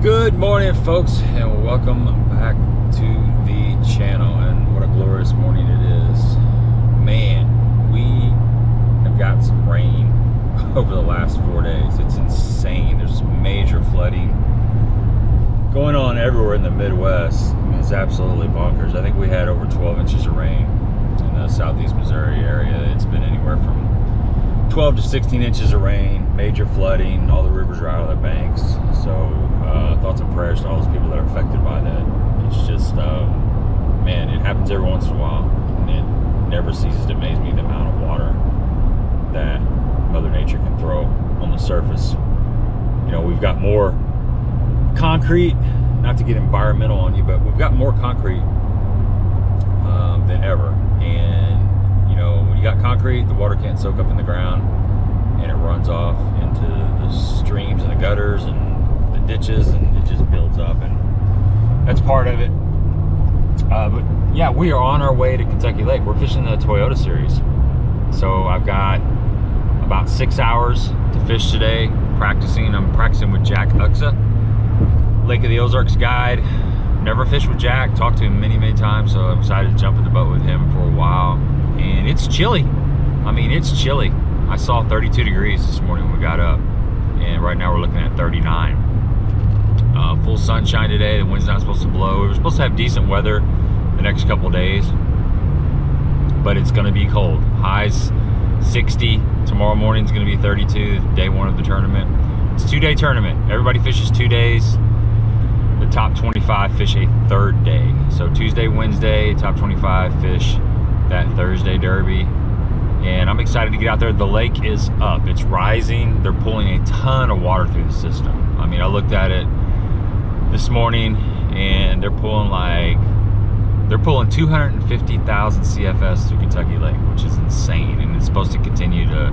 Good morning, folks, and welcome back to the channel. And what a glorious morning it is. Man, we have got some rain over the last 4 days. It's insane. There's major flooding going on everywhere in the Midwest. I mean, it's absolutely bonkers. I think we had over 12 inches of rain in the southeast Missouri area. It's been anywhere from 12 to 16 inches of rain, major flooding. All the rivers are out of their banks. So thoughts and prayers to all those people that are affected by that. It's just, man, it happens every once in a while, and it never ceases to amaze me the amount of water that Mother Nature can throw on the surface. You know, we've got more concrete, not to get environmental on you, but we've got more concrete than ever. And, you know, when you got concrete, the water can't soak up in the ground, and it runs off into the streams and the gutters and ditches, and it just builds up, and that's part of it. But yeah, we are on our way to Kentucky Lake. We're fishing the Toyota series, so I've got about 6 hours to fish today. I'm practicing with Jack Uxa, Lake of the Ozarks guide. Never fished with Jack, talked to him many times, so I'm excited to jump in the boat with him for a while. And it's chilly. I mean, it's chilly. I saw 32 degrees this morning when we got up, and right now we're looking at 39. Full sunshine today. The wind's not supposed to blow. We're supposed to have decent weather the next couple of days, but it's going to be cold. Highs 60. Tomorrow morning is going to be 32, day one of the tournament. It's a 2-day tournament. Everybody fishes 2 days. The top 25 fish a third day. So Tuesday, Wednesday, top 25 fish that Thursday derby. And I'm excited to get out there. The lake is up. It's rising. They're pulling a ton of water through the system. I mean, I looked at it this morning, and they're pulling 250,000 CFS through Kentucky Lake, which is insane. And it's supposed to continue to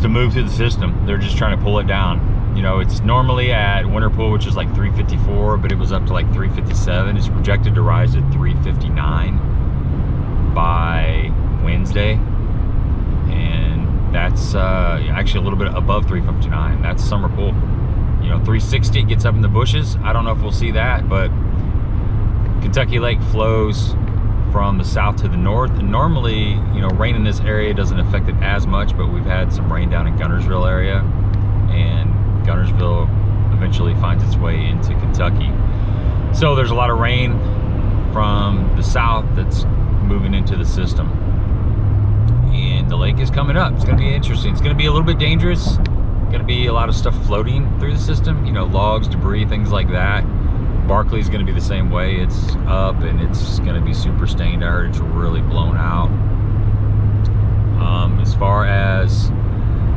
move through the system. They're just trying to pull it down. You know, it's normally at winter pool, which is like 354, but it was up to like 357. It's projected to rise to 359 by Wednesday, and that's actually a little bit above 359. That's summer pool. You know, 360 gets up in the bushes. I don't know if we'll see that, but Kentucky Lake flows from the south to the north, and normally, you know, rain in this area doesn't affect it as much, but we've had some rain down in Guntersville area, and Guntersville eventually finds its way into Kentucky. So there's a lot of rain from the south that's moving into the system, and the lake is coming up. It's going to be interesting. It's going to be a little bit dangerous. Going to be a lot of stuff floating through the system, you know, logs, debris, things like that. Barkley is going to be the same way. It's up, and it's going to be super stained. I heard it's really blown out. As far as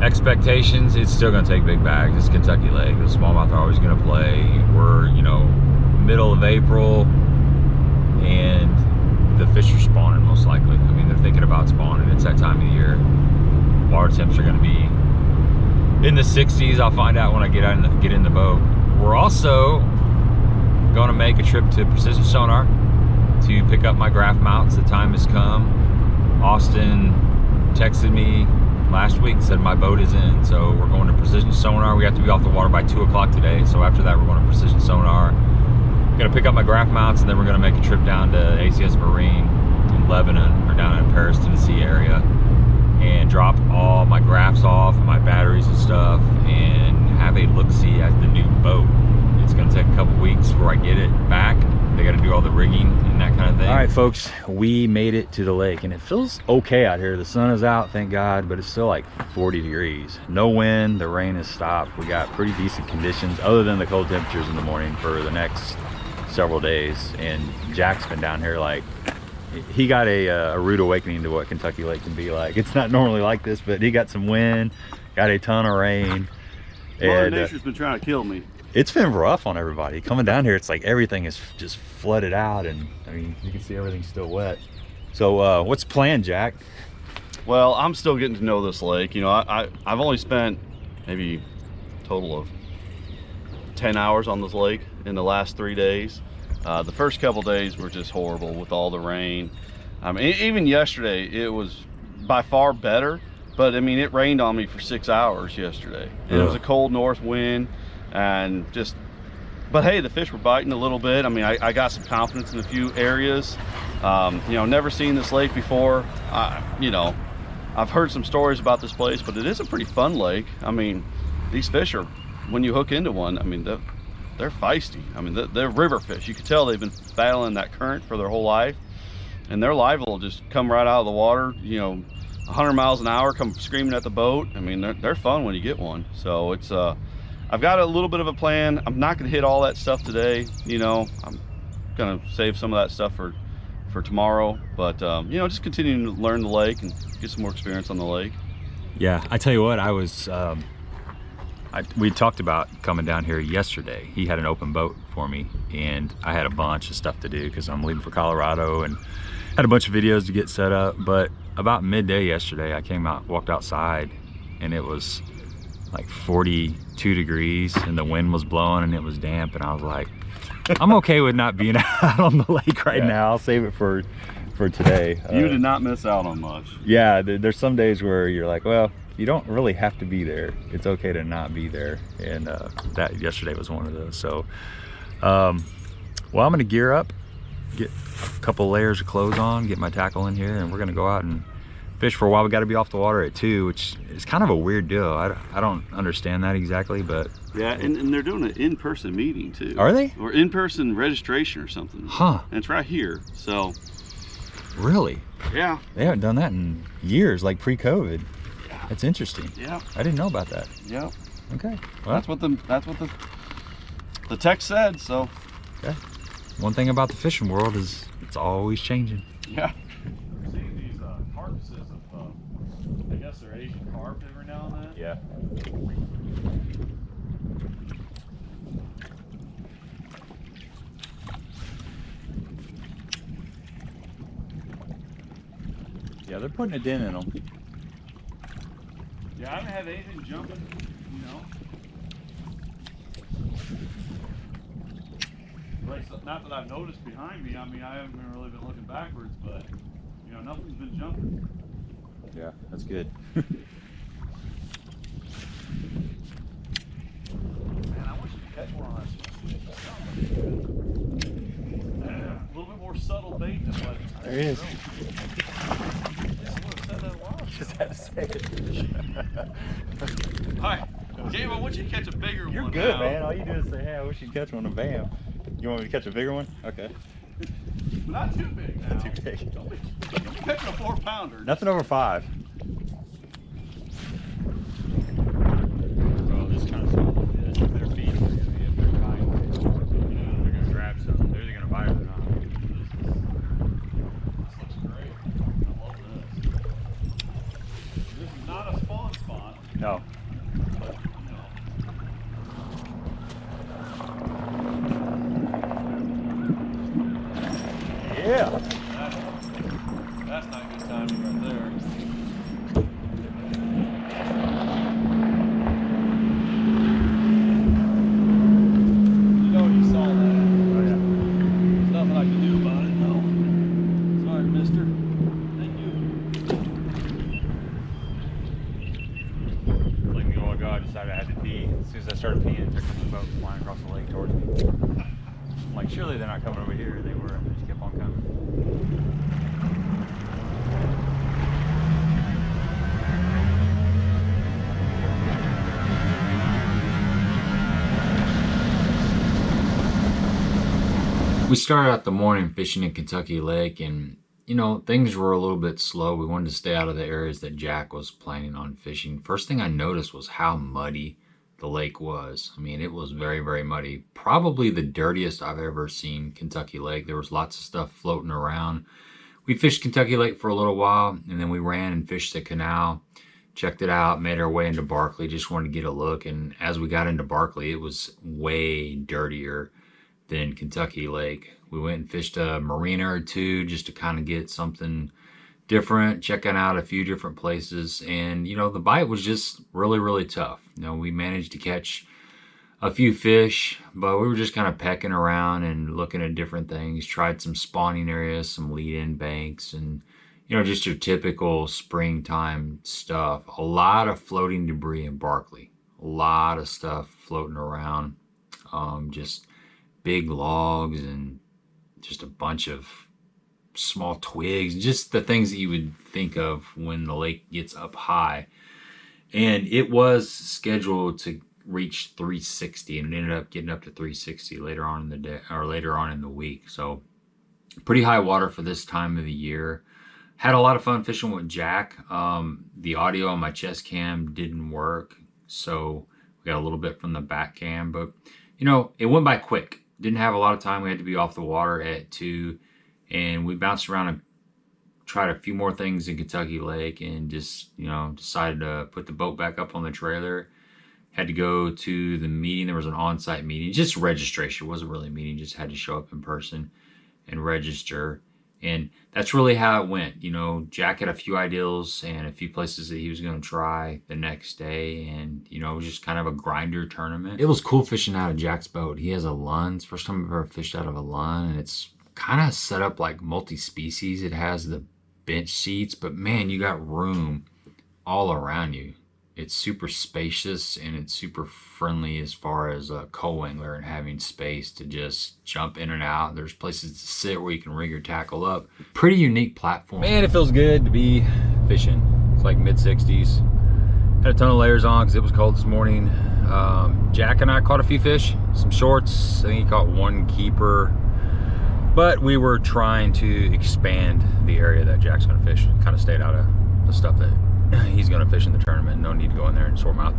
expectations, it's still going to take big bags. It's Kentucky Lake. The smallmouth are always going to play. We're, you know, middle of April, and the fish are spawning most likely. I mean, they're thinking about spawning. It's that time of the year. Water temps are going to be in the 60s. I'll find out when I get in the boat. We're also going to make a trip to Precision Sonar to pick up my graph mounts. The time has come. Austin texted me last week, said my boat is in, so we're going to Precision Sonar. We have to be off the water by 2 o'clock today, so after that we're going to Precision Sonar. I'm going to pick up my graph mounts, and then we're going to make a trip down to ACS Marine in Lebanon, or down in Paris, Tennessee area, and drop all my graphs off and my batteries and stuff, and have a look-see at the new boat. It's going to take a couple weeks before I get it back. They got to do all the rigging and that kind of thing. All right, folks, we made it to the lake, and it feels okay out here. The sun is out, thank God, but it's still like 40 degrees. No wind, the rain has stopped. We got pretty decent conditions, other than the cold temperatures in the morning, for the next several days. And Jack's been down here, like, he got a rude awakening to what Kentucky Lake can be like. It's not normally like this, but he got some wind, got a ton of rain. Mother Nature's been trying to kill me. It's been rough on everybody. Coming down here, it's like everything is just flooded out, and I mean, you can see everything's still wet. So what's planned, Jack? Well, I'm still getting to know this lake. You know, I've only spent maybe a total of 10 hours on this lake in the last 3 days. The first couple days were just horrible with all the rain. I mean, even yesterday, it was by far better, but I mean, it rained on me for 6 hours yesterday. And it was a cold north wind, and just But hey, the fish were biting a little bit. I mean, I got some confidence in a few areas. You know, never seen this lake before. You know, I've heard some stories about this place, but it is a pretty fun lake. I mean, these fish are, when you hook into one, I mean, they're feisty. I mean, they're river fish. You can tell they've been battling that current for their whole life, and their live will just come right out of the water, you know, 100 miles an hour, come screaming at the boat. I mean, they're fun when you get one. So it's, I've got a little bit of a plan. I'm not gonna hit all that stuff today. You know, I'm gonna save some of that stuff for tomorrow, but you know, just continuing to learn the lake and get some more experience on the lake. Yeah, I tell you what, I was, we talked about coming down here yesterday. He had an open boat for me, and I had a bunch of stuff to do because I'm leaving for Colorado and had a bunch of videos to get set up. But about midday yesterday, I came out, walked outside, and it was like 42 degrees and the wind was blowing and it was damp, and I was like, I'm okay with not being out on the lake right now. I'll save it for today. You did not miss out on much. Yeah, there's some days where you're like, well, you don't really have to be there. It's okay to not be there, and that yesterday was one of those. So well, I'm gonna gear up, get a couple layers of clothes on, get my tackle in here, and we're gonna go out and fish for a while. We got to be off the water at 2, which is kind of a weird deal. I don't understand that exactly, but yeah, and they're doing an in-person meeting too. Are they? Or in-person registration or something. Huh. And it's right here. So really? Yeah. They haven't done that in years, like pre-COVID. Yeah. That's interesting. Yeah. I didn't know about that. Yeah. Okay. Well, that's what the text said. So. Okay. One thing about the fishing world is it's always changing. Yeah. I guess they're Asian carp every now and then. Yeah. Yeah, they're putting a dent in them. Yeah, I haven't had anything jumping, you know. Not that I've noticed behind me. I mean, I haven't really been looking backwards, but, you know, nothing's been jumping. Yeah, that's good. Man, I wish you could catch one on that. A little bit more subtle bait than what There he is. Yeah, I would have said that a while. Just had to say it. Hi. Jay, well, once you catch a bigger one. You're good, now, man. All you do is say, hey, I wish you'd catch one, and bam. You want me to catch a bigger one? Okay. Not too big now. Not too big. Don't be catching a 4-pounder. Nothing over 5. Bro, this kind of stuff like this, if their feet are going to be if they're kind, you know, they're going to grab something. They're either going to bite or they're not. This looks great. I love this. This is not a spawn spot. No. But, you know. Yeah. That's not good timing right there. You know you saw that. Oh, yeah. There's nothing I can do about it, no. Sorry, mister. Thank you. Like me, oh my God, I decided I had to pee. As soon as I started peeing, there comes a boat flying across the lake towards me. I'm like, surely they're not coming over here. They were, and they just kept on coming. We started out the morning fishing in Kentucky Lake, and you know, things were a little bit slow. We wanted to stay out of the areas that Jack was planning on fishing. First thing I noticed was how muddy the lake was. I mean, it was very, very muddy. Probably the dirtiest I've ever seen Kentucky Lake. There was lots of stuff floating around. We fished Kentucky Lake for a little while, and then we ran and fished the canal, checked it out, made our way into Barkley, just wanted to get a look. And as we got into Barkley, it was way dirtier than Kentucky Lake. We went and fished a marina or two just to kind of get something different, checking out a few different places. And, you know, the bite was just really, really tough. You know, we managed to catch a few fish, but we were just kind of pecking around and looking at different things, tried some spawning areas, some lead-in banks, and, you know, just your typical springtime stuff. A lot of floating debris in Barkley. A lot of stuff floating around. Just big logs and just a bunch of small twigs, just the things that you would think of when the lake gets up high. And it was scheduled to reach 360, and it ended up getting up to 360 later on in the day, or later on in the week. So pretty high water for this time of the year. Had a lot of fun fishing with Jack. The audio on my chest cam didn't work, so we got a little bit from the back cam, but you know, it went by quick. Didn't have a lot of time. We had to be off the water at 2, and we bounced around and tried a few more things in Kentucky Lake, and just, you know, decided to put the boat back up on the trailer. Had to go to the meeting. There was an on-site meeting, just registration. It wasn't really a meeting, just had to show up in person and register. And that's really how it went. You know, Jack had a few ideals and a few places that he was going to try the next day. And, you know, it was just kind of a grinder tournament. It was cool fishing out of Jack's boat. He has a Lund. It's the first time I've ever fished out of a Lund. And it's kind of set up like multi-species. It has the bench seats, but man, you got room all around you. It's super spacious, and it's super friendly as far as a co-angler and having space to just jump in and out. There's places to sit where you can rig your tackle up. Pretty unique platform. Man, it feels good to be fishing. It's like mid-60s. Had a ton of layers on because it was cold this morning. Jack and I caught a few fish, some shorts. I think he caught one keeper. But we were trying to expand the area that Jack's going to fish. Kind of stayed out of the stuff that he's going to fish in the tournament. No need to go in there and sore mouth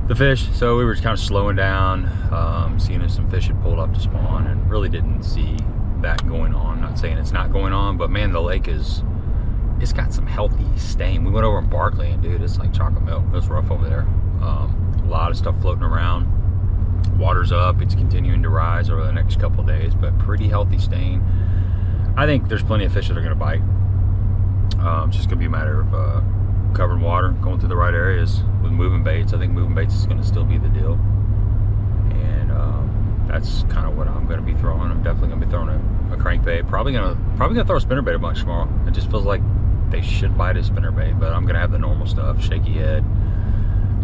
the fish. So we were just kind of slowing down, seeing if some fish had pulled up to spawn, and really didn't see that going on. Not saying it's not going on, but man, the lake it's got some healthy stain. We went over in Barkley, and dude, it's like chocolate milk. It was rough over there. A lot of stuff floating around. Water's up. It's continuing to rise over the next couple of days, but pretty healthy stain. I think there's plenty of fish that are going to bite. It's just going to be a matter of covering water, going through the right areas with moving baits. I think moving baits is going to still be the deal, and that's kind of what I'm going to be throwing. I'm definitely going to be throwing a crankbait. Probably gonna throw a spinnerbait a bunch tomorrow. It just feels like they should bite a spinnerbait, but I'm going to have the normal stuff: shaky head,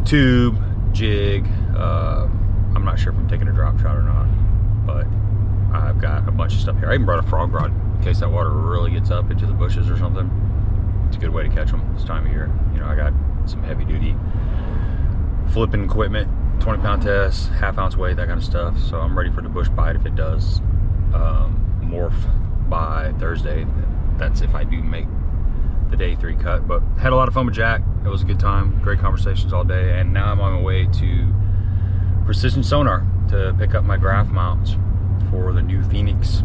tube, jig. I'm not sure if I'm taking a drop shot or not, but I've got a bunch of stuff here. I even brought a frog rod in case that water really gets up into the bushes or something. It's a good way to catch them this time of year. You know, I got some heavy duty flipping equipment, 20-pound test, half-ounce weight, that kind of stuff. So I'm ready for the bush bite if it does morph by Thursday. That's if I do make the day 3 cut. But had a lot of fun with Jack. It was a good time. Great conversations all day. And now I'm on my way to Precision Sonar to pick up my graph mounts for the new Phoenix.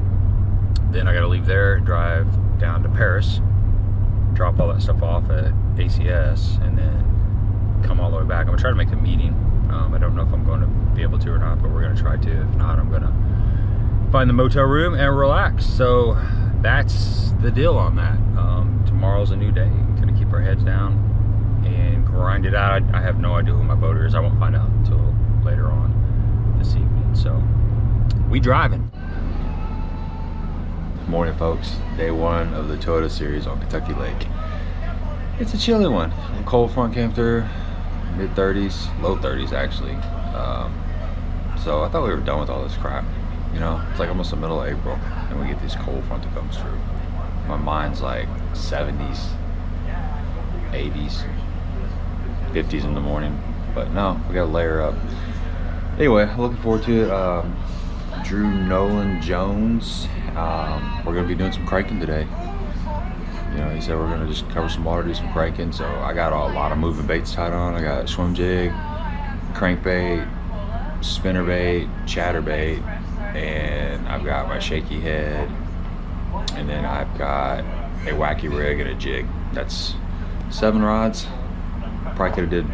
Then I got to leave there, drive down to Paris, drop all that stuff off at ACS, and then come all the way back. I'm gonna try to make the meeting. I don't know if I'm going to be able to or not, but we're gonna try to. If not, I'm gonna find the motel room and relax. So that's the deal on that. Tomorrow's a new day. Gonna keep our heads down and grind it out. I have no idea who my boater is. I won't find out until later on this evening. So we driving. Morning, folks. Day 1 of the Toyota series on Kentucky Lake. It's a chilly one. A cold front came through, mid-30s, low 30s actually. So I thought we were done with all this crap. You know, it's like almost the middle of April, and we get this cold front that comes through. My mind's like 70s, 80s, 50s in the morning, but no, we got to layer up. Anyway, looking forward to it. Drew Nalon Jones. We're gonna be doing some cranking today. You know, he said we're gonna just cover some water, do some cranking. So I got a lot of moving baits tied on. I got swim jig, crankbait, spinnerbait, chatterbait, and I've got my shaky head, and then I've got a wacky rig and a jig. That's 7 rods. Probably could have did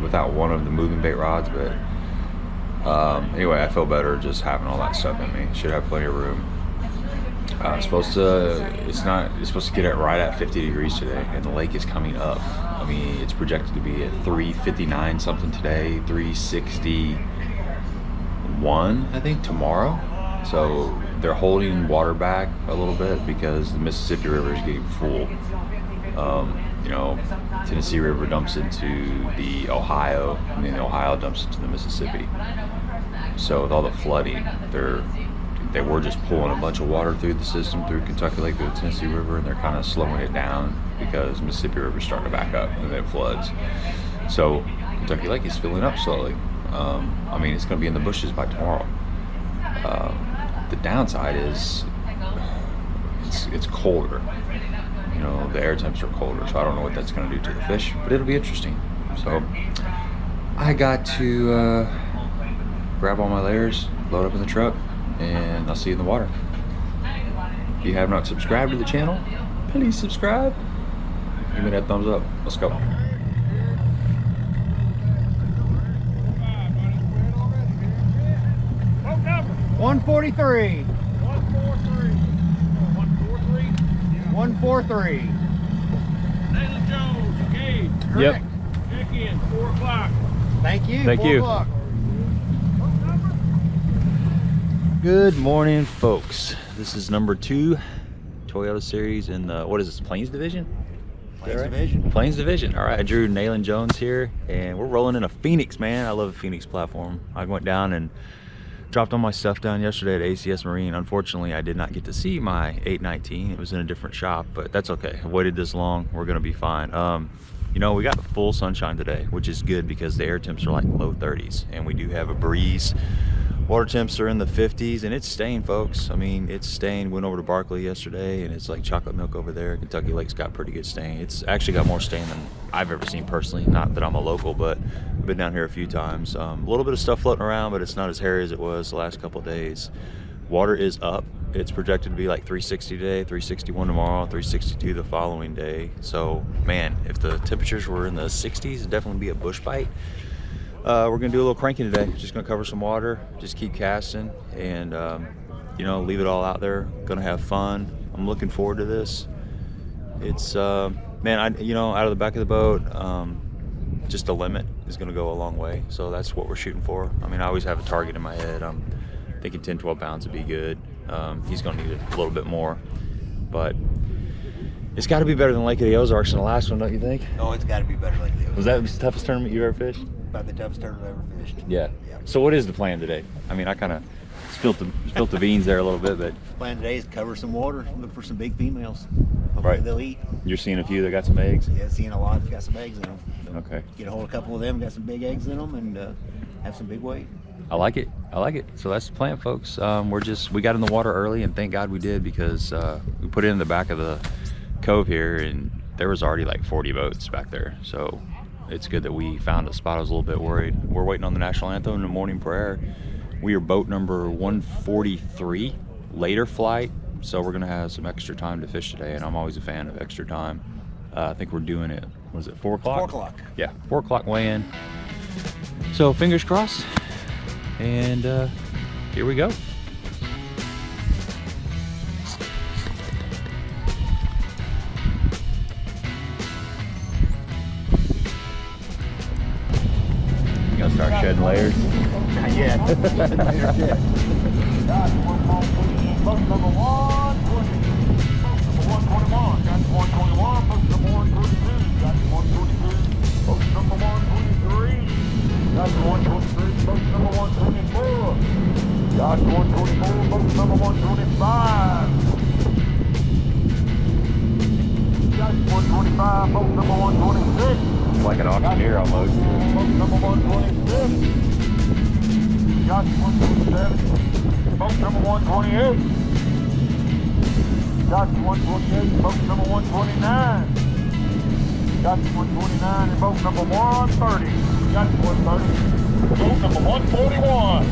without one of the moving bait rods, but anyway, I feel better just having all that stuff in me. Should have plenty of room. It's supposed to get it right at 50 degrees today, and the lake is coming up. I mean, it's projected to be at 359 something today, 361 I think tomorrow. So they're holding water back a little bit because the Mississippi River is getting full. You know, Tennessee River dumps into the Ohio, and then the Ohio dumps into the Mississippi. So with all the flooding, they were just pulling a bunch of water through the system, through Kentucky Lake, through the Tennessee River, and they're kind of slowing it down because Mississippi River's starting to back up and then it floods. So Kentucky Lake is filling up slowly. I mean, it's going to be in the bushes by tomorrow. The downside is it's colder. You know, the air temps are colder, so I don't know what that's going to do to the fish, but it'll be interesting. So I got to grab all my layers, load up in the truck, and I'll see you in the water. If you have not subscribed to the channel, please subscribe. Give me that thumbs up. Let's go. What number? 143. 143. 143? 143. Nalon Jones, engaged. Correct. Check in, 4 o'clock. Thank you. Thank 4 you. o'clock. What number? Good morning, folks. This is number 2 Toyota series in the, what is this, Plains Division? Plains Division. Plains Division. All right, I drew Nalon Jones here, and we're rolling in a Phoenix, man. I love a Phoenix platform. I went down and dropped all my stuff down yesterday at ACS Marine. Unfortunately, I did not get to see my 819. It was in a different shop, but that's okay. I waited this long. We're gonna be fine. You know, we got full sunshine today, which is good because the air temps are like low 30s, and we do have a breeze. Water temps are in the 50s, and it's staying, folks. I mean, it's staying. Went over to Barkley yesterday, and it's like chocolate milk over there. Kentucky Lake's got pretty good stain. It's actually got more stain than I've ever seen personally. Not that I'm a local, but I've been down here a few times. A little bit of stuff floating around, but it's not as hairy as it was the last couple of days. Water is up. It's projected to be like 360 today, 361 tomorrow, 362 the following day. So, man, if the temperatures were in the 60s, it'd definitely be a bush bite. We're gonna do a little cranking today. Just gonna cover some water, just keep casting, and you know, leave it all out there. Gonna have fun. I'm looking forward to this. It's man, you know, out of the back of the boat, just a limit is gonna go a long way. So that's what we're shooting for. I mean, I always have a target in my head. I'm thinking 10-12 pounds would be good. He's gonna need a little bit more, but it's got to be better than Lake of the Ozarks in the last one, don't you think? Oh, it's got to be better like the Was that the toughest tournament you ever fished? About the toughest tournament I've ever fished. Yeah. Yeah. So what is the plan today? I mean, I kind of spilt the beans there a little bit, but Plan today is cover some water, look for some big females. Hopefully Right. they'll eat. you're seeing a few that got some eggs. Yeah, seeing a lot. Got some eggs in them. So Okay. Get a hold of a couple of them. Got some big eggs in them, and have some big weight. I like it. I like it. So that's the plan, folks. We got in the water early, and thank God we did, because we put it in the back of the cove here, and there was already like 40 boats back there. So it's good that we found a spot. I was a little bit worried. We're waiting on the national anthem and the morning prayer. We are boat number 143, later flight. So we're gonna have some extra time to fish today, and I'm always a fan of extra time. I think we're doing it, was it 4 o'clock? 4 o'clock. Yeah, 4 o'clock weigh-in. So fingers crossed, and here we go. You gonna start shedding layers? Not yet. Not yet. Boat number 121. Got 121. Boat number 122. Got 122. Boat number 123. Got 123. Boat number 124. Got 124. Boat number 125. Got 125. Boat number 126. It's like an auctioneer almost. Boat number 126. Got 127. Boat number 128. Got 128. Boat number 129. Got 129 and boat number 130. Got 130. Boat number 141.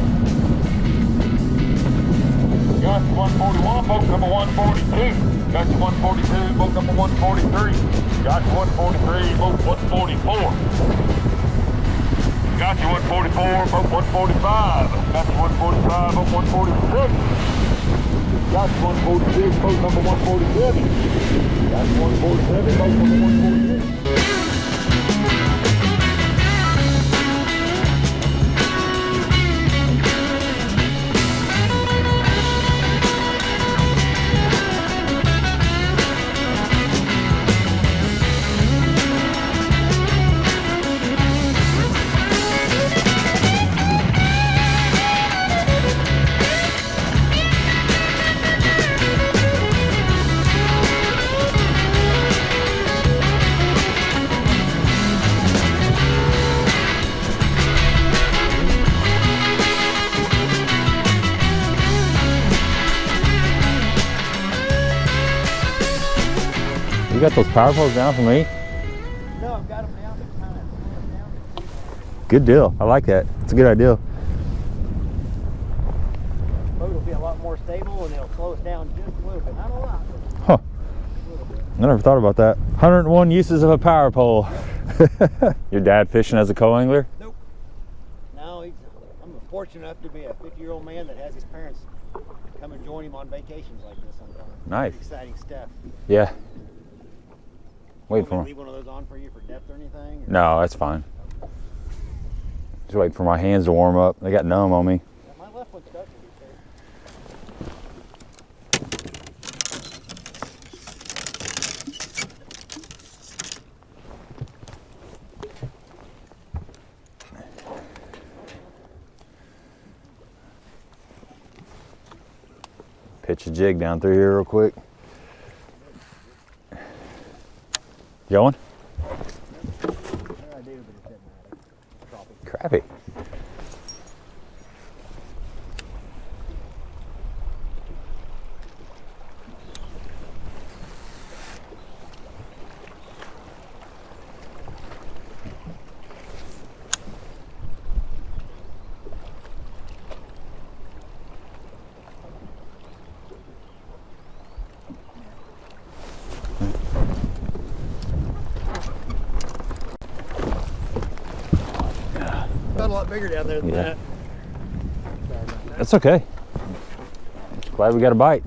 Got 141. Boat number 142. Got 142. Boat number 143. Got 143. Boat 144. Got you 144, boat 145. Got you 145, boat 146. Got you 146, boat number 147. Got you 147, boat number 148. You got those power poles down for me? No, I've got them down, but kind of slow them down. Good deal. I like that. It's a good idea. The boat will be a lot more stable and it'll slow us down just a little bit. Not a lot, but Huh. a little bit. I never thought about that. 101 uses of a power pole. Your dad fishing as a co-angler? Nope. No, I'm fortunate enough to be a 50-year-old man that has his parents come and join him on vacations like this sometimes. Nice. Pretty exciting stuff. Yeah. Wait Want me for to him. leave one of those on for you for depth or anything? Or? No, that's fine. Just waiting for my hands to warm up. They got numb on me. Yeah, my left one's starting to be fair. Pitch a jig down through here real quick. Going? There I do, but it doesn't matter. Crappie. Got a lot bigger down there than Yeah. that. Sorry about that. That's okay. Just glad we got a bite.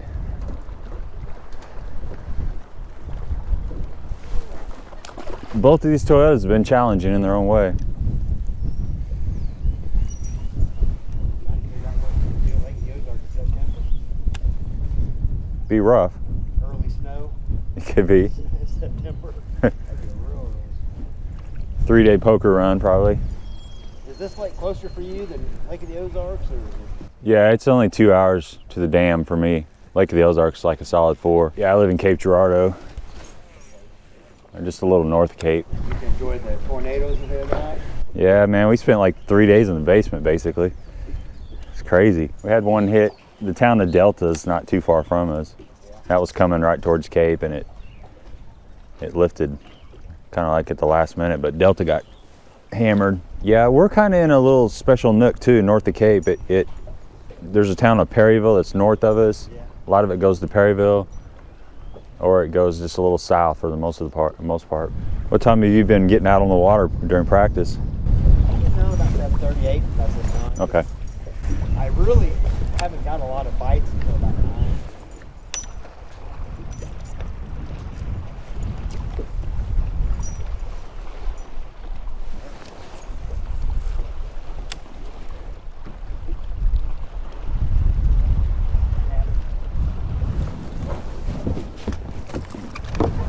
Both of these Toyotas have been challenging in their own way. Trying to figure out what to do like the Ozarks in September. Be rough. Early snow It could be. in September. That'd be a real 3-day poker run probably. Is this like closer for you than Lake of the Ozarks, or is it? Yeah, it's only 2 hours to the dam for me. Lake of the Ozarks is like a solid 4. Yeah, I live in Cape Girardeau. Or just a little north of Cape. You can enjoy the tornadoes and all that? Yeah, man, we spent like 3 days in the basement basically. It's crazy. We had one hit. The town of Delta is not too far from us. That was coming right towards Cape, and it lifted kind of like at the last minute, but Delta got hammered. Yeah, we're kind of in a little special nook too, north of Cape. There's a town of Perryville that's north of us. Yeah. A lot of it goes to Perryville, or it goes just a little south for the most part. What time have you been getting out on the water during practice? No, about 7:38. That's this time. Okay. I really haven't got a lot of bites until about 9.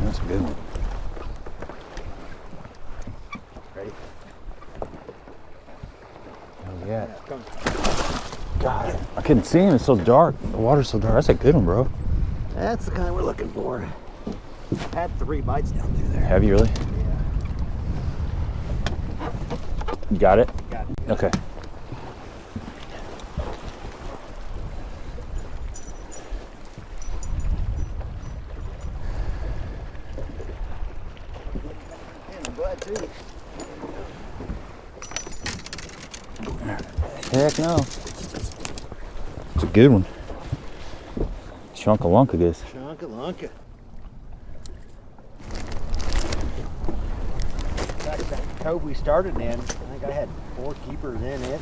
That's a good one. Ready? Oh yeah. Come. God, I couldn't see him. It's so dark. The water's so dark. That's a good one, bro. That's the kind we're looking for. I've had 3 bites down through there. Have you really? Yeah. You got it? Got it. Okay. Man, I'm glad too. Heck no. It's a good one. Chunkalunka this. Chunkalunka. Back at that cove we started in, I think I had 4 keepers in it.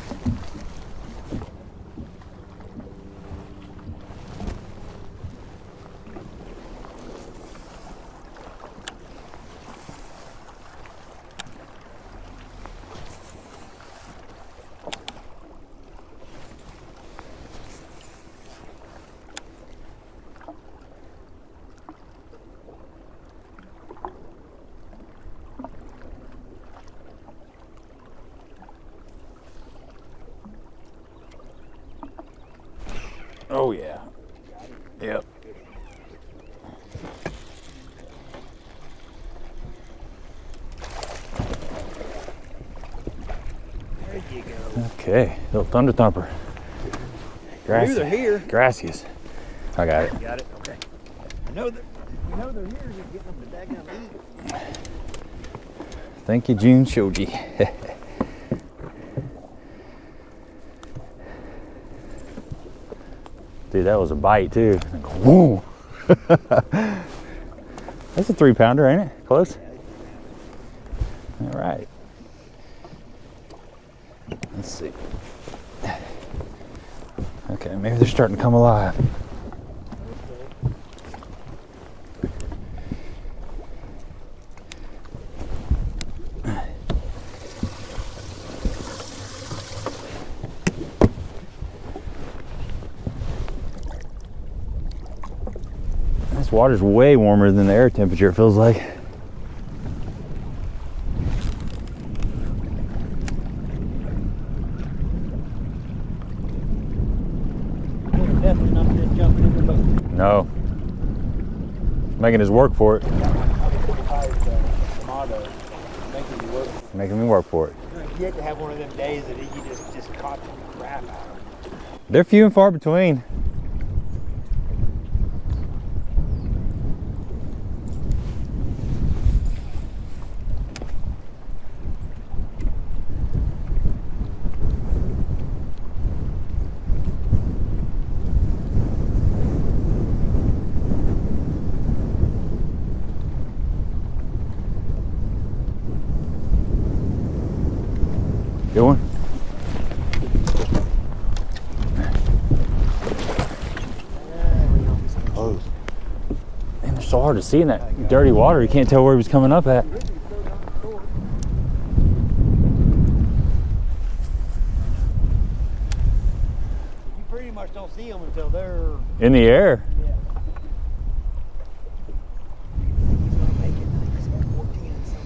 Oh yeah. Yep. There you go. Okay, little thunder thumper. I knew they're here. Gracias. I got it. Got it. Okay. I know that we know they're here, just getting them to daggum eat. Thank you, June Shoji. Dude, that was a bite too. Whoa. That's a 3-pounder, ain't it? Close? All right. Let's see. Okay, maybe they're starting to come alive. This water's way warmer than the air temperature, it feels like. Definitely not just jumping in the boat. No. Making us work for it. Making me work for it. You have to have one of them days that you just caught the crap out of them. They're few and far between. Good one. Close. Man, they're so hard to see in that dirty water. You can't tell where he was coming up at. You pretty much don't see them until they're In the air. yeah. He's gonna make it. I think he's got 14 and something.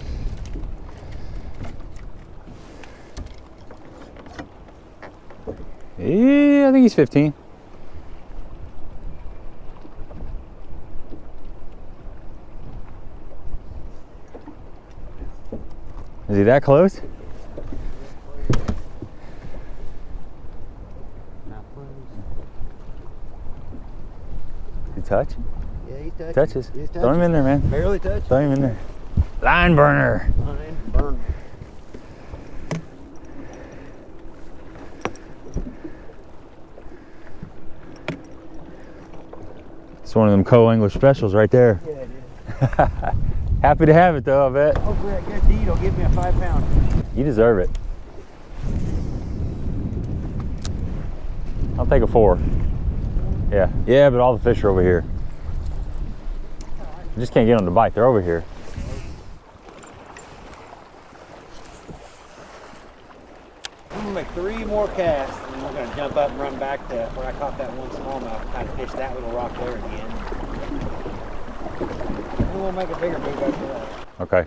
Yeah, I think he's 15. Is he that close? He touch? Yeah, he touches. Touches. He's Throw him in there, man. Barely touches. Throw him in there. Line burner. Line burner. It's one of them co-angler specials right there. Yeah, it is. Happy to have it though, I bet. Hopefully that good deed will give me a 5-pounder. You deserve it. I'll take a 4. Yeah. Yeah, but all the fish are over here. You just can't get them to bite. They're over here. I'm gonna make 3 more casts, and then we're gonna jump up and run back to where I caught that one smallmouth, kind of fish that little rock there again. And we'll make a bigger move after that. Okay.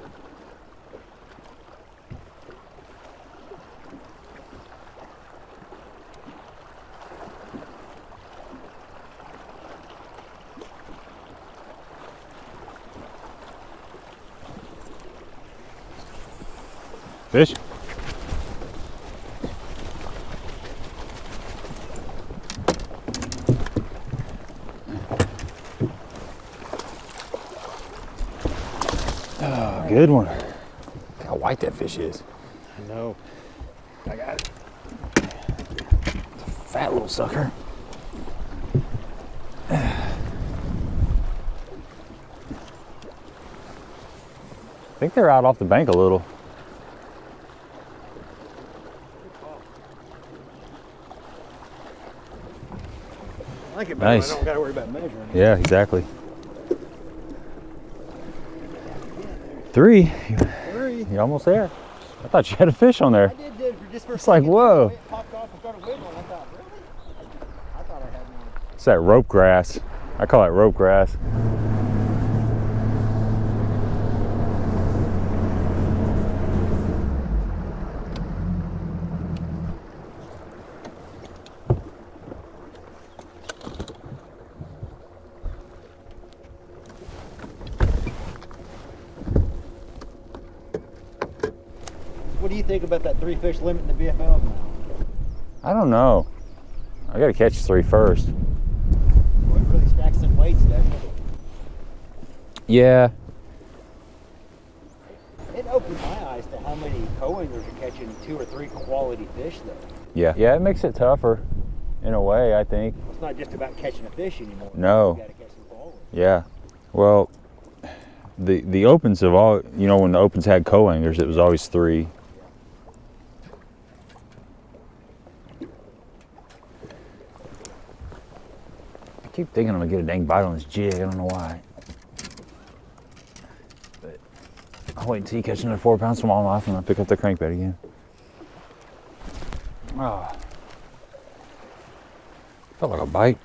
Fish? Oh, good one. Look how white that fish is. I know. I got it. It's a fat little sucker. I think they're out off the bank a little. I like it better. Nice. I don't gotta worry about measuring. Yeah, exactly. 3. 3. You're almost there. I thought you had a fish on there. I did just for It's like, whoa. It popped off and started wiggling. I thought, really? I thought I had one. It's that rope grass. I call it rope grass. What do you think about that 3 fish limit in the BFL now? I don't know. I gotta catch 3 first. Well, it really stacks some weights, doesn't it? Yeah. It opened my eyes to how many co-anglers are catching 2 or 3 quality fish, though. Yeah. Yeah, it makes it tougher in a way, I think. It's not just about catching a fish anymore. No. You got to catch some quality. Yeah. Well, the opens have all, you know, when the opens had co-anglers, it was always 3. I keep thinking I'm gonna get a dang bite on this jig. I don't know why. But I'll wait until you catch another 4-pound smallmouth and I'll pick up the crankbait again. Oh. Felt like a bite.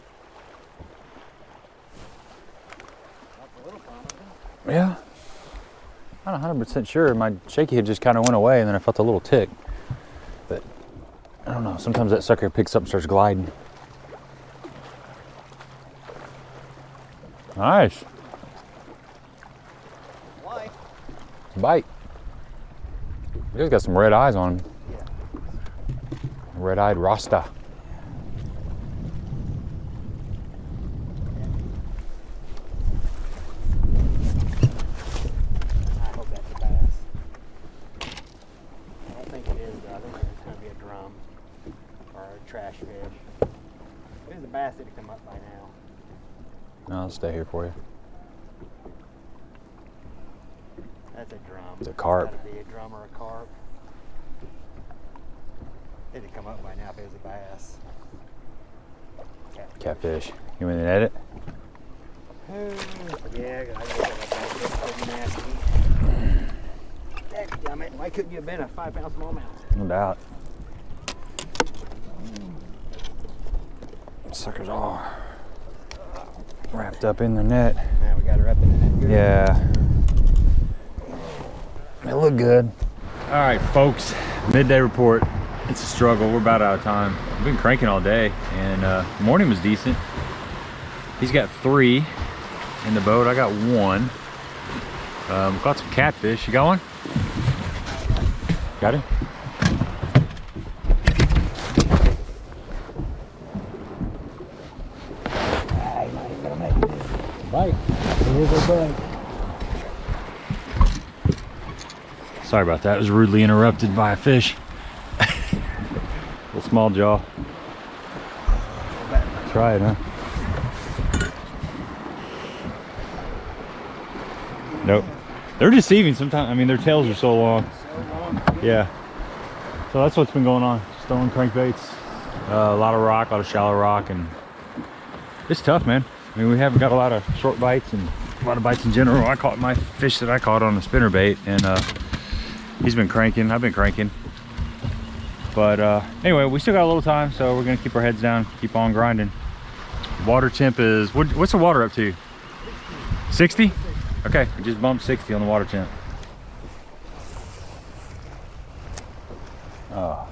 Yeah. I'm not 100% sure. My shaky head just kind of went away and then I felt a little tick. But I don't know. Sometimes that sucker picks up and starts gliding. Nice. Life. Bite. He's got some red eyes on him. Yeah. Red-eyed Rasta. I hope that's a bass. I don't think it is, though. I think it's going to be a drum or a trash fish. If it was a bass, it'd come up by now. No, I'll stay here for you. That's a drum. It's a carp. It's gotta be a drum or a carp. It'd come up by now if it was a bass. Catfish. You want to net it? Yeah, I gotta get that pretty nasty. Dadgummit, why couldn't you have been a 5-pound smallmouth? No doubt. Suckers all wrapped up in the net. Now we got her up in the net. Good. Yeah. They look good. All right, folks. Midday report. It's a struggle. We're about out of time. I've been cranking all day, and the morning was decent. He's got 3 in the boat. I got 1. Caught some catfish. You got one? Got it? Bite. Here's a bite. Sorry about that. It was rudely interrupted by a fish. Little small jaw. Try it, huh? Nope. They're deceiving sometimes. I mean, their tails are so long. Yeah. So that's what's been going on. Just throwing crankbaits. A lot of rock, a lot of shallow rock, and it's tough, man. I mean, we haven't got a lot of short bites and a lot of bites in general. I caught my fish that I caught on a spinnerbait, and he's been cranking. I've been cranking. But anyway, we still got a little time, so we're gonna keep our heads down, keep on grinding. Water temp is, what's the water up to? 60? Okay, we just bumped 60 on the water temp. Oh.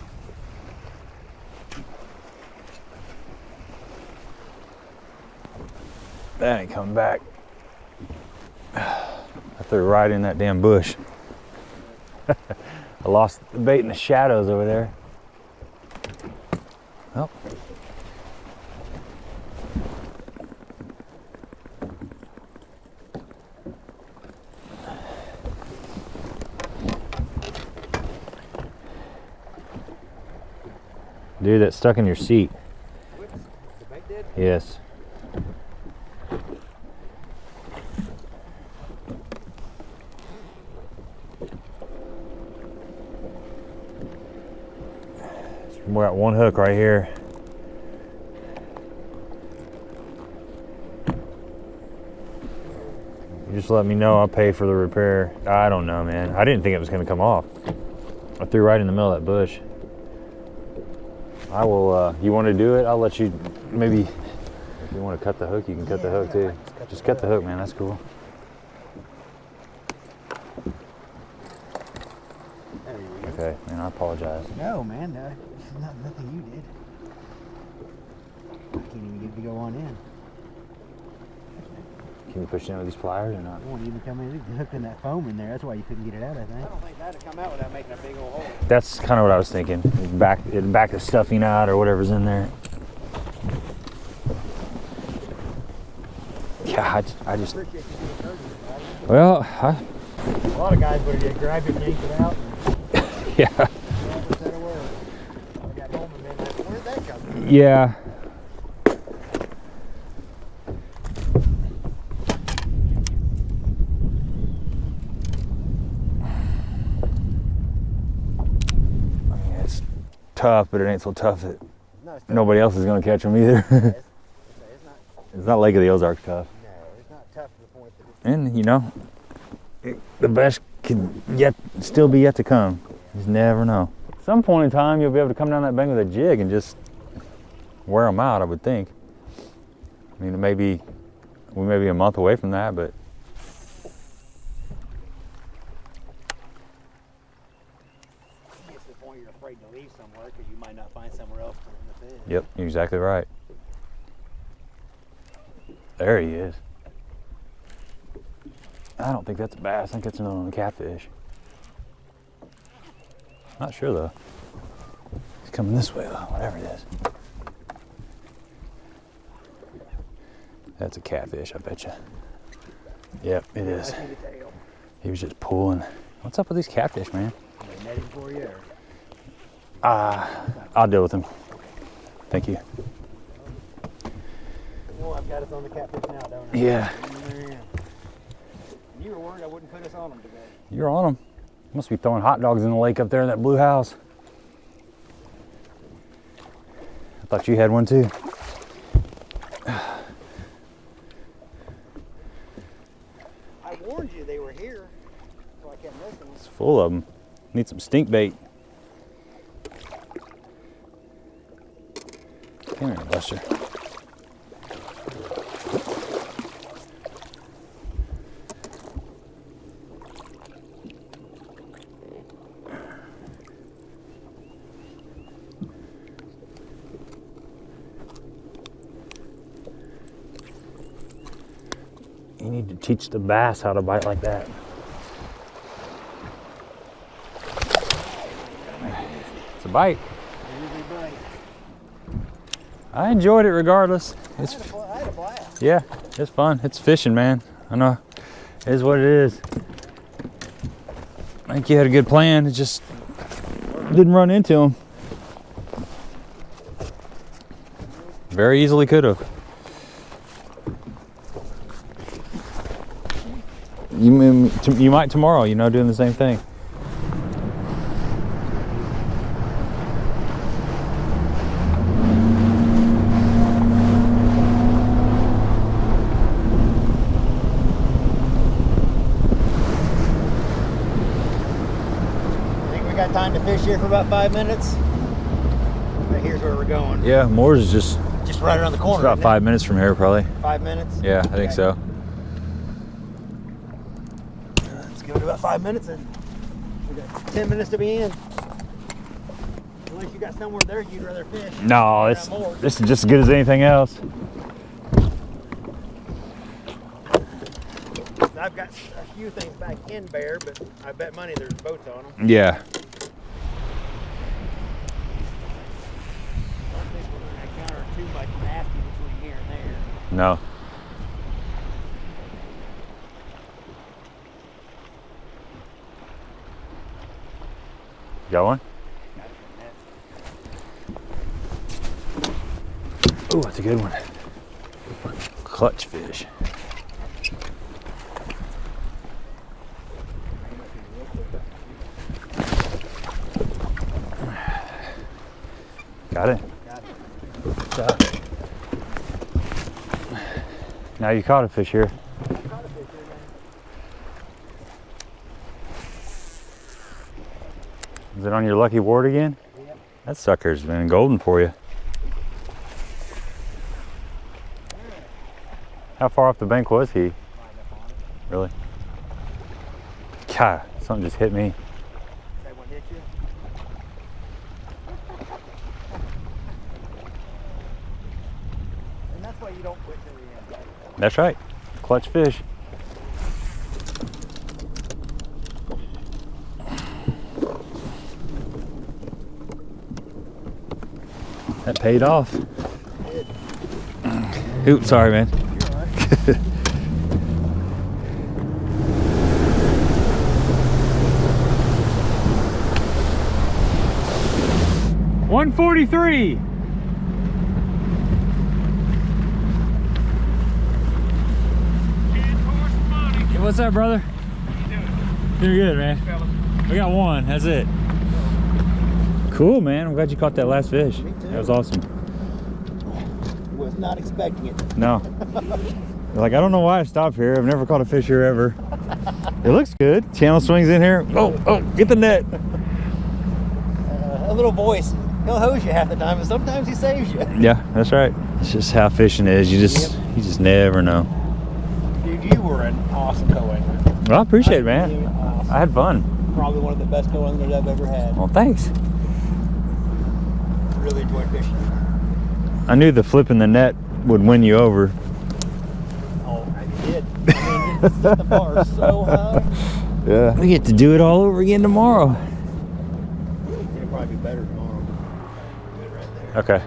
That ain't coming back. I threw it right in that damn bush. I lost the bait in the shadows over there. Oh. Dude, that's stuck in your seat. The bait did? Yes. We got one hook right here. You just let me know, I'll pay for the repair. I don't know, man. I didn't think it was gonna come off. I threw right in the middle of that bush. I will, you want to do it? I'll let you, maybe, if you want to cut the hook, you can cut the hook too. Just cut the hook, man, that's cool. There you go. Okay, man, I apologize. No, man, nothing you did. I can't even get to go on in. Can you push it in with these pliers or not? It won't even come in. It's hooked in that foam in there. That's why you couldn't get it out, I think. I don't think that'd come out without making a big old hole. That's kind of what I was thinking. Back the stuffing out or whatever's in there. Yeah, I just Appreciate you being courteous about it. Well, A lot of guys would have just grabbed it and yanked it out. yeah. I got home and been like, where'd that come from? Yeah. I mean, it's tough, but it ain't so tough that No, it's nobody else is gonna catch them either. it's not. It's not Lake of the Ozarks tough. No, it's not tough to the point that it's. And you know, the best can still be yet to come. You just never know. At some point in time, you'll be able to come down that bank with a jig and just wear them out, I would think. I mean, we may be a month away from that, but It gets to the point you're afraid to leave somewhere because you might not find somewhere else to run the fish. yep, you're exactly right. There he is. I don't think that's a bass. I think that's another catfish. Not sure though. He's coming this way though, whatever it is. That's a catfish, I bet you. Yep, it is. I see the tail. He was just pulling. What's up with these catfish, man? Are they netting for you? I'll deal with him. Thank you. Well, I've got us on the catfish now, don't I? Yeah. Man. You were worried I wouldn't put us on them today. You're on them. You must be throwing hot dogs in the lake up there in that blue house. I thought you had one too. I warned you they were here, so I kept missing them. It's full of them. Need some stink bait. Come here, Buster. You need to teach the bass how to bite like that. It's a bite. I enjoyed it regardless. I had a blast. Yeah, it's fun. It's fishing, man. I know. It is what it is. I think you had a good plan. It just didn't run into him. Very easily could have. You might tomorrow, you know, doing the same thing. Think we got time to fish here for about 5 minutes? Right, here's where we're going. Yeah, Moore's is just Right around the corner. about 5 minutes from here, probably. 5 minutes? Yeah, I think so. Let's give it about 5 minutes and we got 10 minutes to be in. Unless you got somewhere there you'd rather fish. No, this is just as good as anything else. I've got a few things back in Bear, but I bet money there's boats on them. Yeah. I don't think we're going to encounter too much nasty between here and there. No. Got one? Oh, that's a good one. Clutch fish. Got it? Got it. Now you caught a fish here. Is it on your lucky ward again? Yep. That sucker's been golden for you. How far off the bank was he? Really? God, something just hit me. That one hit you? And that's why you don't quit till the end. That's right. Clutch fish. That paid off. Oops, sorry, man. You're all right. 143. Hey, what's up, brother? Doing good, man. We got one. That's it. Cool, man. I'm glad you caught that last fish. Me too. That was awesome. Was not expecting it. No. Like, I don't know why I stopped here. I've never caught a fish here ever. It looks good. Channel swings in here. Oh, get the net. A little voice. He'll hose you half the time, and sometimes he saves you. Yeah, that's right. It's just how fishing is. You just never know. Dude, you were an awesome co-angler. Well, I appreciate it, man. Really awesome. I had fun. Probably one of the best co-anglers I've ever had. Well, thanks. Really enjoyed fishing. I knew the flipping the net would win you over. Oh, I did. I mean, you set the bar so high. Yeah. We get to do it all over again tomorrow. It'll probably be better tomorrow. Good right there. Okay.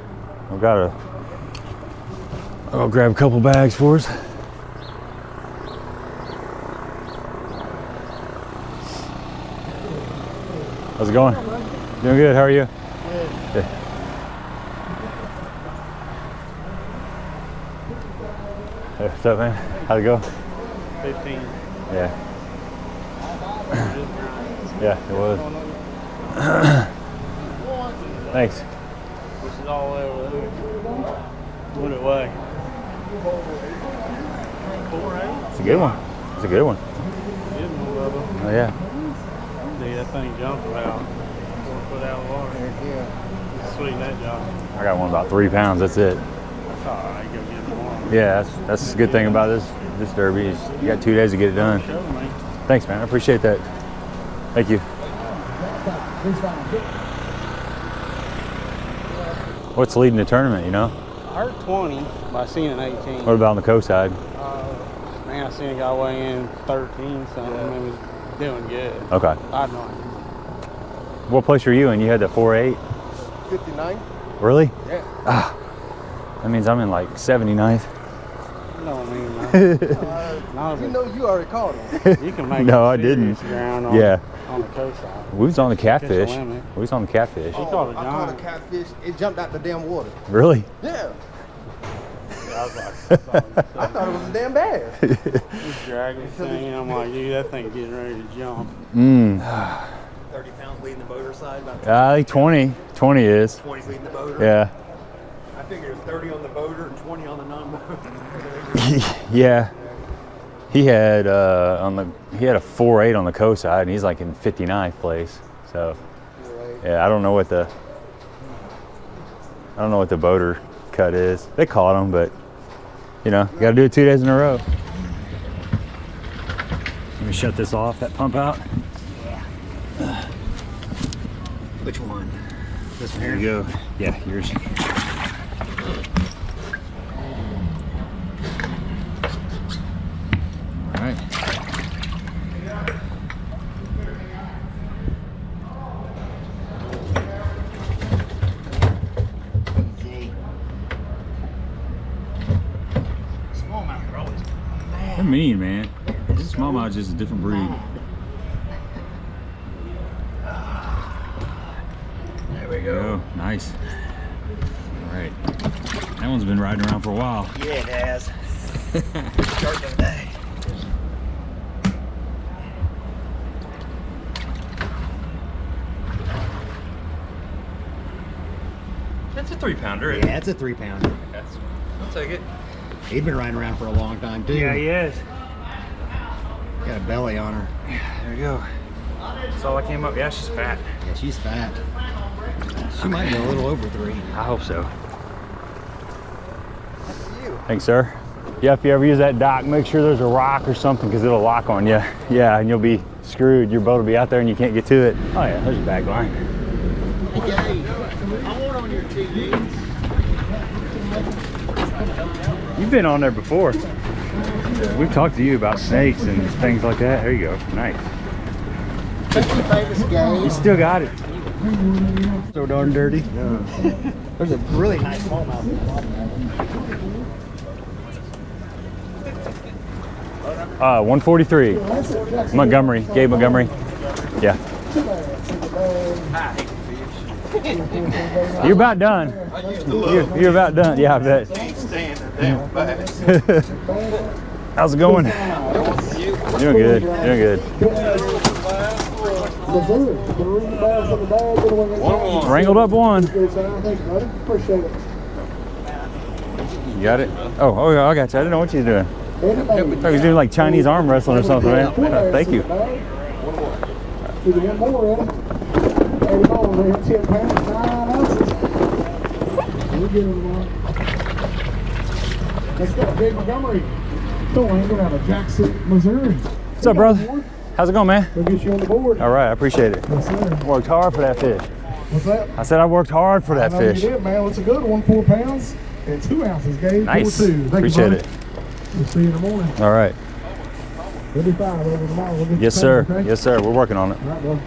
I'll grab a couple bags for us. How's it going? Doing good. How are you? Good. Hey, what's up, man? How'd it go? 15. Yeah. Yeah, it was. Thanks. This is all over there. What it weigh? 4.8? It's a good one. It's a good one. Good one, Bubba. Oh, yeah. Dude, that thing jumped about 4 foot out of the water. Yeah. Sweeten that job. I got one about 3 pounds. That's it. That's all right. Go get it tomorrow. Yeah, that's a good thing about this derby is you got 2 days to get it done. Show me. Thanks, man. I appreciate that. Thank you. What's leading the tournament, you know? I heard 20, but I seen an 18. What about on the coast side? Man, I seen a guy weigh in 13 something. I mean, he was doing good. Okay. I had no idea. What place are you in? You had the 4.8? 59? Really? Yeah. Ah, that means I'm in like 79th. No, I mean, no, You know you already caught him. you can make No, I serious didn't. ground on, Yeah. on the coast side. We was on the catfish. Fish the limit. We was on the catfish. She caught a I caught a giant. catfish. It jumped out the damn water. Really? Yeah. I was like, I thought it was a damn bass. he's dragging this thing, and I'm like, dude, that thing's getting ready to jump. 30 pounds leading the boater side, about I think 20. 20 is. 20 leading the boater. Yeah. I figured it was 30 on the boater and 20 on the non-boater. Yeah. He had a 4.8 on the coast side, and he's like in 59th place. So, yeah, I don't know what the boater cut is. They caught him, but you know, you got to do it 2 days in a row. Let me shut this off. That pump out. Which one? This one There here? you go. Yeah, yours. All right. Smallmouth are always They're mean, man. This smallmouth is just a different breed. There we Go. Nice. All right. That one's been riding around for a while. Yeah, it has. Start of the day. That's a 3-pounder. Yeah, it's a 3-pounder. I'll take it. He's been riding around for a long time too. Yeah, he is. Got a belly on her. There you go. That's all I came up. Yeah, she's fat. Yeah, she's fat. She might be a little over 3. I hope so. Thanks, sir. Yeah, if you ever use that dock, make sure there's a rock or something because it'll lock on you. Yeah, and you'll be screwed. Your boat will be out there and you can't get to it. Oh yeah, there's a bag line. Hey, I want on your TV. You've been on there before. We've talked to you about snakes and things like that. There you go. Nice. You still got it. So darn dirty. There's a really nice smallmouth. 143. Montgomery. Gabe Montgomery. Yeah. You're about done. You're about done. Yeah, I bet. How's it going? Doing good. Doing good. Wrangled up one. You got it? Oh, yeah, I got you. I didn't know what you were doing. I thought you was doing like Chinese arm wrestling or something, man. Thank you. Let's go, Dave Montgomery. Don't angle out of Jackson, Missouri. What's up, brother? How's it going, man? We'll get you on the board. All right, I appreciate it. Yes, sir. Worked hard for that fish. What's that? I said I worked hard for that I know fish. You did, man. It's a good one, 4 pounds and 2 ounces, Gabe. Nice. 4-2. Appreciate it. We'll see you in the morning. All right. 55 over tomorrow. We'll get Yes, you sir. paid, okay? Yes, sir. We're working on it. All right, bro.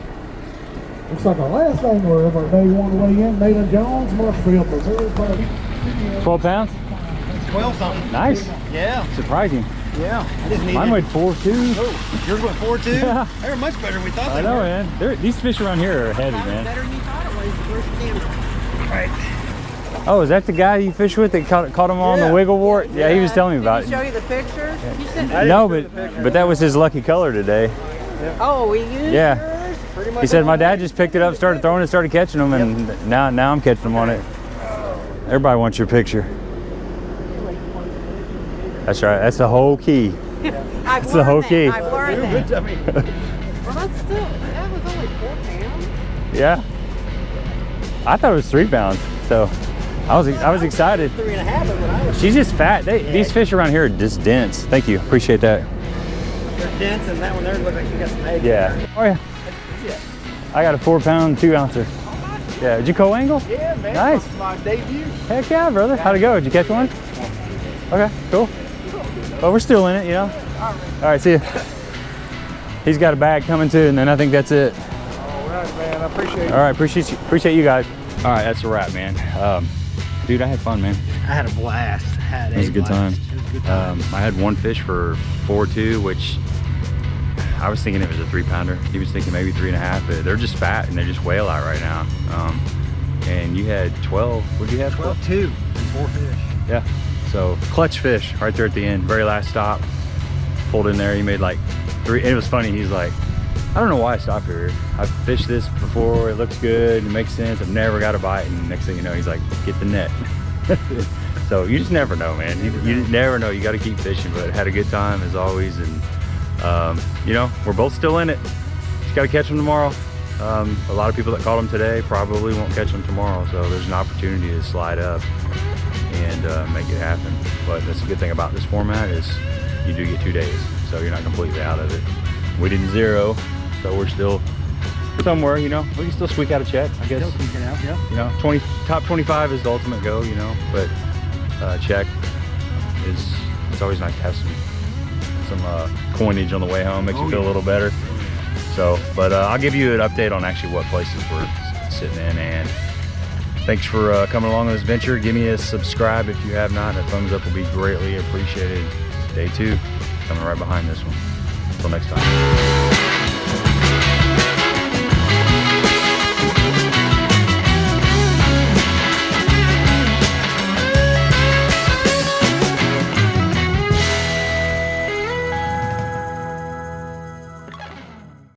Looks like our last angler of our day one weigh in, Nalon Jones, Marshfield, Missouri. 12 pounds? 12 something. Nice. Yeah, Surprising. yeah. I just need Mine weighed 4.2. Oh, yours went 4-2? Yeah. They were much better than we thought I they know, were. man. These fish around here are heavy, man. Better than you thought it was the first camera. Right. Oh, is that the guy you fished with that caught him on the wiggle wart? Yeah, he was telling me about Did he it. show you the pictures? You said No, but that was his lucky color today. oh, we used Yeah. yours? Pretty much He said my dad just picked it up, started throwing it, started catching them, and now I'm catching them on it. Everybody wants your picture. That's right. That's the whole key. I've the whole learned key. that. I've learned that. I mean, Well, that's still, that was only 4 pounds. Yeah. I thought it was 3 pounds, so I was excited. 3.5 is what I was. She's just fat. These fish around here are just dense. Thank you. Appreciate that. They're dense, and that one there looks like she got some eggs. Yeah. Oh yeah. I got a 4 pound 2 ouncer. Yeah. Did you co-angle? Yeah, man. Nice. My debut. Heck yeah, brother. How'd it go? Did you catch one? Okay, cool. Well, we're still in it, you know. All right, see ya. He's got a bag coming too, and then I think that's it. All right, man. I appreciate it. All right, appreciate you guys. All right, that's a wrap, man. Dude, I had fun, man. I had a blast. It was a good time. It was a good time. I had one fish for 4.2, which I was thinking it was a 3 pounder. He was thinking maybe 3.5, but they're just fat and they're just whale out right now. And you had 12. What did you have? 12-2 and 4 fish. Yeah. So clutch fish right there at the end, very last stop. Pulled in there. He made like 3. And it was funny. He's like, I don't know why I stopped here. I've fished this before. It looks good. It makes sense. I've never got a bite. And next thing you know, he's like, get the net. So you just never know, man. You never know. You got to keep fishing. But had a good time as always. And you know, we're both still in it. Just got to catch them tomorrow. A lot of people that caught them today probably won't catch them tomorrow. So there's an opportunity to slide up and make it happen. But that's a good thing about this format is you do get 2 days. So you're not completely out of it. We didn't zero. So we're still somewhere, you know. We can still squeak out a check, I guess. You know, top 25 is the ultimate goal, you know. But check is, it's always nice to have some coinage on the way home. Makes you feel a little better. So, but I'll give you an update on actually what places we're sitting in. And thanks for coming along on this venture. Give me a subscribe if you have not. A thumbs up will be greatly appreciated. Day 2 coming right behind this one. Until next time.